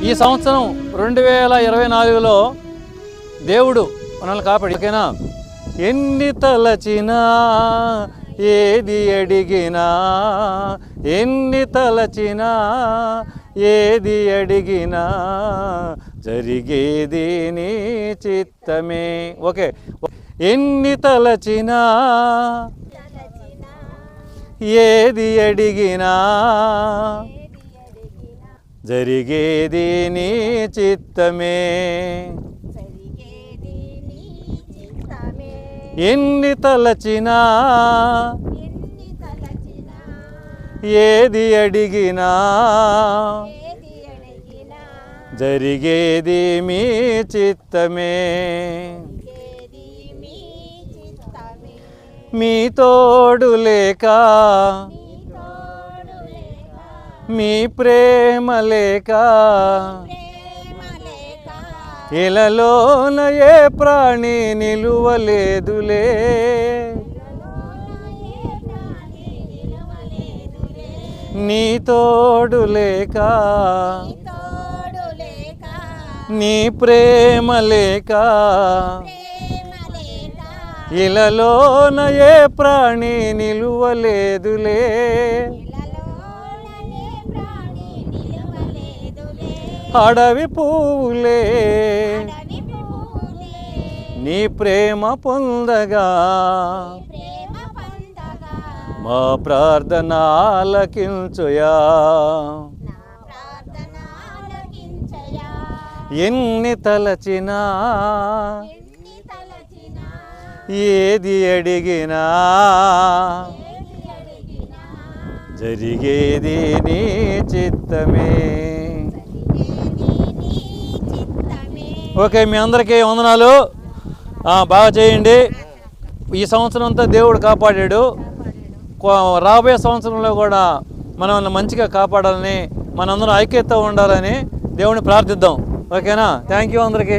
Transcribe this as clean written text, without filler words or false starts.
ఈ సంవత్సరం 2024లో దేవుడు మనల్ని కాపాడి, ఓకేనా? ఎన్ని తలచినా ఏది అడిగినా, ఎన్ని తలచినా ఏది అడిగినా జరిగేది నీ చిత్తమే. ఓకే, ఎన్ని తలచినా ఏది అడిగినా జరిగేది నీ చిత్తమే. ఎన్ని తలచినా ఏది అడిగినా జరిగేది మీ చిత్తమే. మీ తోడు లేక, మీ ప్రేమ లేక ఇలలోన ఏ ప్రాణి నిలువలేదులే. నీ తోడు లేక, నీ ప్రేమ లేక ఇలలోన ఏ ప్రాణి నిలువలేదులే. అడవి పువ్వులే నీ ప్రేమ పొందగా, మా ప్రార్థన ఆలకించుయా. ఎన్ని తలచినా ఏది అడిగినా జరిగేది నీ చిత్తమే. ఓకే, మీ అందరికీ వందనాలు. బాగా చేయండి. ఈ సంవత్సరం అంతా దేవుడు కాపాడాడు. రాబోయే సంవత్సరంలో కూడా మనం మంచిగా కాపాడాలని, మనందరం ఐక్యత ఉండాలని దేవుని ప్రార్థిద్దాం. ఓకేనా? థ్యాంక్ యూ అందరికీ.